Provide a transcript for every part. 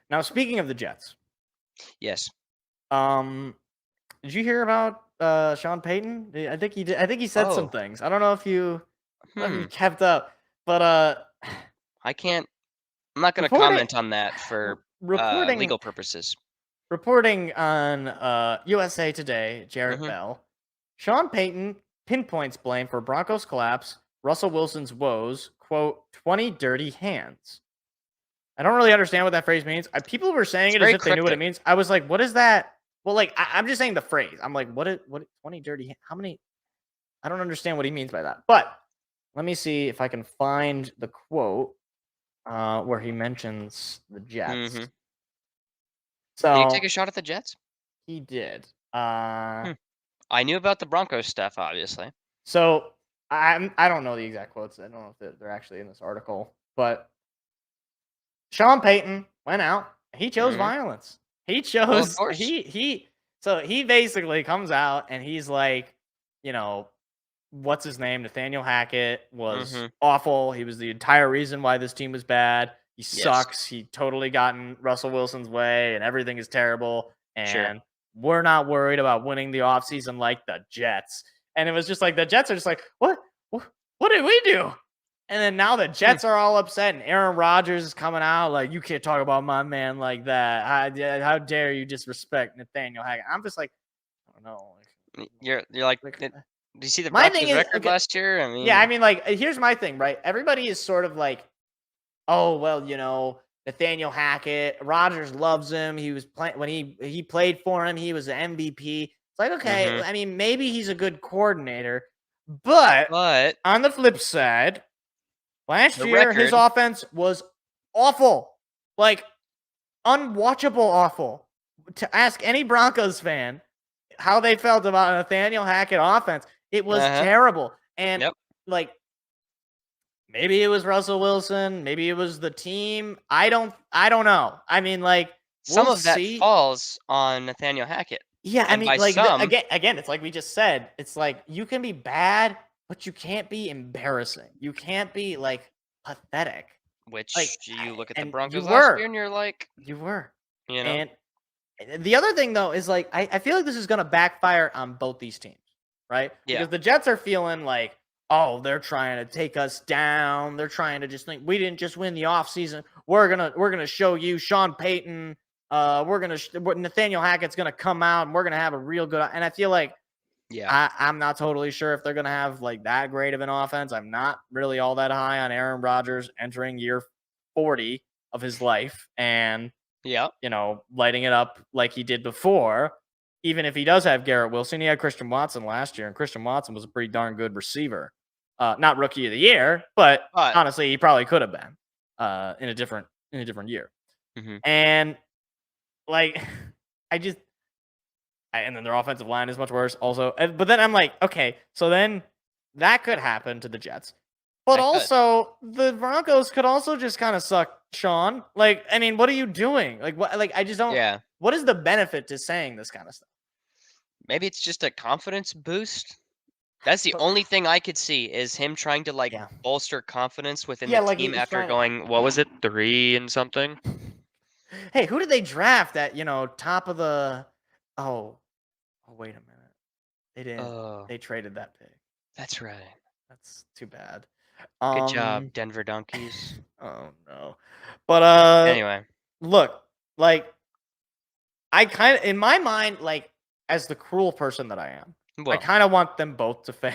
Now, speaking of the Jets, Yes. did you hear about Sean Payton? I think he did. I think he said some Oh. things. I don't know if you Hmm. kept up, but I can't. I'm not going to reporting comment on that for reporting legal purposes. reporting on USA Today, Jarrett Hmm. Bell, Sean Payton pinpoints blame for Broncos collapse, Russell Wilson's woes, quote, 20 dirty hands. I don't really understand what that phrase means. People were saying It's it as very if they knew what it cryptic. means. I was like, what is that? Well, like, I'm just saying the phrase. I'm like, what 20 dirty hands? How many? I don't understand what he means by that. But let me see if I can find the quote where he mentions the Jets. Hmm. Did he take So a shot at the Jets? he did. Hmm. I knew about the Broncos stuff, obviously. So I don't know the exact quotes. I don't know if they're actually in this article, but Sean Payton went out. He chose Hmm. violence. He Well, of chose course. so he basically comes out and he's like, you know, what's his name? Nathaniel Hackett was Hmm. awful. He was the entire reason why this team was bad. He Yes. sucks. He totally got in Russell Wilson's way and everything is terrible. Sure. And we're not worried about winning the offseason like the Jets. And it was just like the Jets are just like, what? What did we do? And then now the Hmm. Jets are all upset, and Aaron Rodgers is coming out like, you can't talk about my man like that. How dare you disrespect Nathaniel Hackett? I'm just like, I don't know. You're like, Like, do you see the my thing Broncos is, record okay, last year? I yeah, I mean, mean, like, here's my thing, right? Everybody is sort of like, oh, well, Nathaniel Hackett, Rodgers loves him. He was playing when he played for him. He was an MVP. It's like, okay, hmm. I mean, maybe he's a good coordinator, but But on the flip side, last the year his record. offense was awful, like unwatchable awful. To ask any Broncos fan how they felt about Nathaniel Hackett offense, it was Uh huh. terrible. And Yep. like maybe it was Russell Wilson, maybe it was the team. I don't know. I mean, like, Some we'll of that see. falls on Nathaniel Hackett, Yeah, I and mean, by like, some, again, it's like we just said. It's like you can be bad, but you can't be embarrassing. You can't be like pathetic. Like, which you look at the and you Broncos last year were, and you're like, you were. you know, And the other thing though is like I feel like this is gonna backfire on both these teams, right? yeah, Because the Jets are feeling like, oh, they're trying to take us down. They're trying to just think we didn't just win the offseason. We're gonna show you Sean Payton. Nathaniel Hackett's gonna come out and we're gonna have a real good. And I feel like yeah, I'm not totally sure if they're gonna have like that great of an offense. I'm not really all that high on Aaron Rodgers entering year 40 of his life and yeah. lighting it up like he did before. Even if he does have Garrett Wilson, he had Christian Watson last year, and Christian Watson was a pretty darn good receiver. Not rookie of the year, but But honestly, he probably could have been in a different year. hmm. And like, I just and then their offensive line is much worse also. But then I'm like, okay, so then that could happen to the Jets. But That could. also, the Broncos could also just kind of suck, Sean. Like, I mean, what are you doing? Like, what? Like, I just don't. Yeah, What is the benefit to saying this kind of stuff? maybe it's just a confidence boost. That's the But only thing I could see is him trying to like yeah, bolster confidence within yeah, the like team he's after trying going, what was it, 3 and something? to. Hey, who did they draft at? Top of the. Oh, oh, wait a minute. They didn't. Oh, They traded that pick. that's right. That's too bad. Good job, Um. Denver Donkeys. Oh no. But Anyway, look, like I kind of in my mind, like as the cruel person that I am, I well, kind of want them both to fail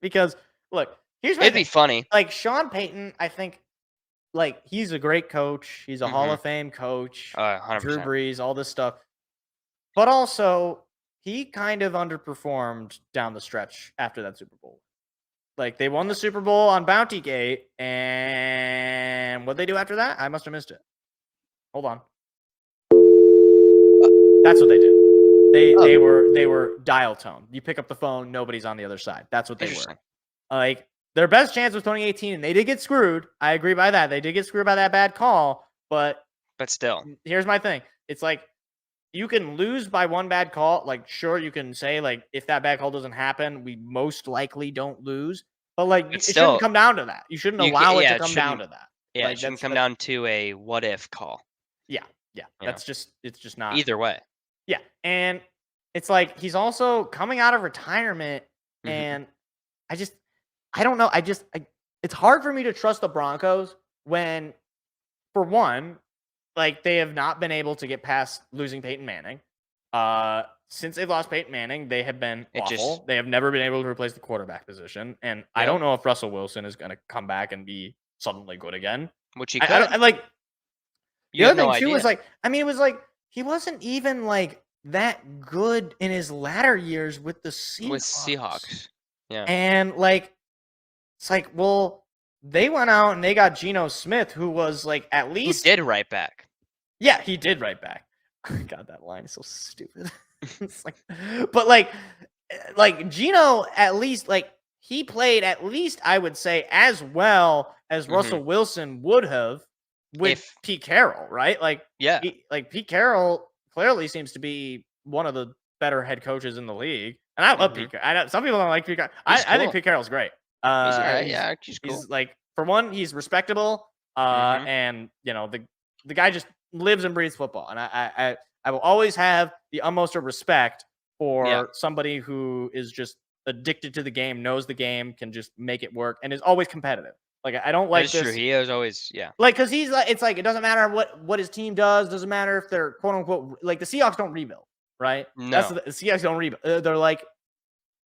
because look, here's my it'd be thing. funny. Like Sean Payton, I think like he's a great coach. He's a Hall Mhm. of Fame coach. Drew 100%. Brees, all this stuff. But also, he kind of underperformed down the stretch after that Super Bowl. Like they won the Super Bowl on Bounty Gate, and what they do after that? I must have missed it. Hold on. Uh, That's what they did. They oh, they were they were dial tone. You pick up the phone, nobody's on the other side. That's what they were. interesting. Like their best chance was 2018, and they did get screwed. I agree by that. They did get screwed by that bad call. But But still. here's my thing. It's like you can lose by one bad call. Like, sure, you can say like if that bad call doesn't happen, we most likely don't lose. But like But it shouldn't still, come down to that. You shouldn't you can allow it yeah, to come down to that. it Like shouldn't that's come that's down to a what if call. yeah. Yeah, You that's just it's just not. Either way. Yeah, and it's like he's also coming out of retirement, Mhm. and I just I don't know. It's hard for me to trust the Broncos when, for one, like they have not been able to get past losing Peyton Manning. Since they've lost Peyton Manning, they have been It just awful. They have never been able to replace the quarterback position, and I Yep, don't know if Russell Wilson is going to come back and be suddenly good again. which he I could. don't I, like You the have other no thing too is idea. like I mean it was like he wasn't even like that good in his latter years with the With Seahawks, Seahawks. Yeah. and like it's like, well, they went out and they got Geno Smith, who was like at Who least, did right back. yeah, he did right back. God, that line is so stupid. It's like, but like Geno, at least like he played at least I would say as well as Mhm. Russell Wilson would have with If Pete Carroll, right? Yeah. Like Pete Carroll clearly seems to be one of the better head coaches in the league, and I love Mhm. Pete. I know some people don't like Pete Carroll. He's I think cool. Pete Carroll's great. He's alright, He's yeah, he's cool. like, for one, he's respectable, Mhm. and the guy just lives and breathes football, and I will always have the utmost of respect Yeah. for somebody who is just addicted to the game, knows the game, can just make it work, and is always competitive. Like I don't That like is true. this. He is always Like, cause he's like, it's like it doesn't matter what his team does, doesn't matter if they're quote unquote like the Seahawks don't rebuild, right? That's No. the Seahawks don't rebuild. They're like,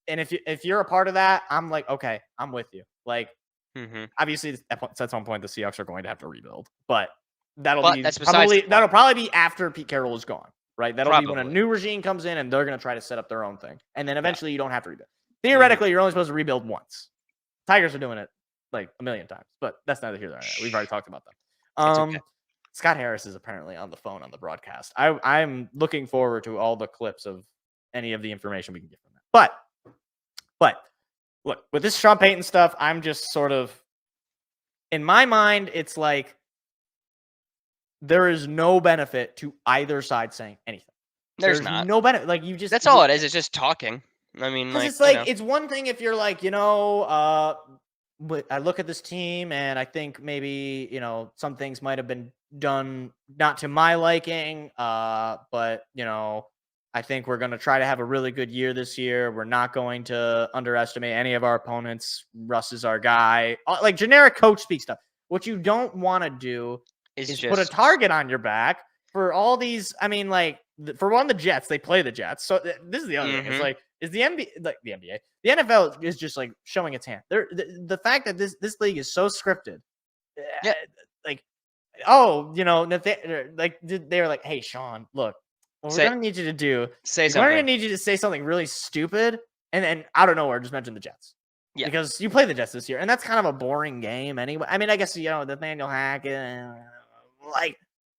and if you're a part of that, I'm like, okay, I'm with you. Like, Mhm. obviously, at some point, the Seahawks are going to have to rebuild, but But that's besides the point. that'll probably be after Pete Carroll is gone, right? That'll be when a Probably. new regime comes in and they're going to try to set up their own thing, and then Yeah. eventually you don't have to rebuild. Mhm. Theoretically, you're only supposed to rebuild once. Tigers are doing it like a million times, but that's neither here nor there. We've already talked about them. It's okay. Scott Harris is apparently on the phone on the broadcast. I'm looking forward to all the clips of any of the information we can get from that. But look, with this Sean Payton stuff, I'm just sort of, in my mind, it's like there is no benefit to either side saying anything. There's not. no benefit. Like you just That's all it is. It's just talking. I mean, because like, it's like it's one thing if you're like, I look at this team and I think maybe, some things might have been done not to my liking. But I think we're going to try to have a really good year this year. We're not going to underestimate any of our opponents. Russ is our guy. Like generic coach speak stuff. What you don't want to do is is just put a target on your back for all these. I mean, like for one, the Jets, they play the Jets. So this is the other thing. It's like, is the NBA, like the NBA, the NFL is just like showing its hand. The fact that this league is so scripted, Yeah. like, oh, like they were like, hey, Sean, look, what we're gonna need you to do, say we're something. gonna need you to say something really stupid, and then out of nowhere, just mention the Jets. Yeah. Because you play the Jets this year, and that's kind of a boring game anyway. I mean, I guess Nathaniel Hackett, like,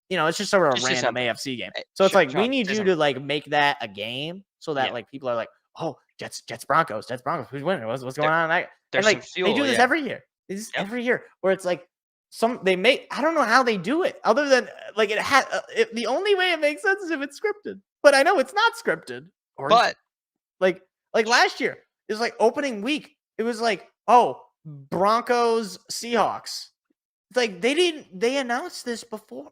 it's just sort of a Just do random something. AFC game. So it's like we need you to like make that a game so that Yeah. like people are like, oh, Jets Broncos, who's winning? What's going on? And There's like some fuel, they do this yeah. every year. They just Yep. every year where it's like I don't know how they do it other than like the only way it makes sense is if it's scripted. But I know it's not scripted. Or But like last year, it was like opening week. It was like, oh, Broncos Seahawks. It's like they announced this before.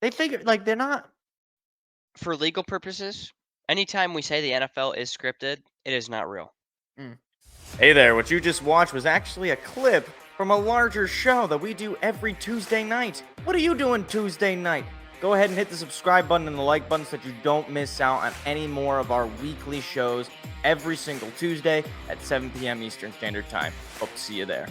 They figured like they're not. for legal purposes, anytime we say the NFL is scripted, it is not real. Hey there, what you just watched was actually a clip from a larger show that we do every Tuesday night. What are you doing Tuesday night? Go ahead and hit the subscribe button and the like button so that you don't miss out on any more of our weekly shows every single Tuesday at 7 p.m. Eastern Standard Time. Hope to see you there.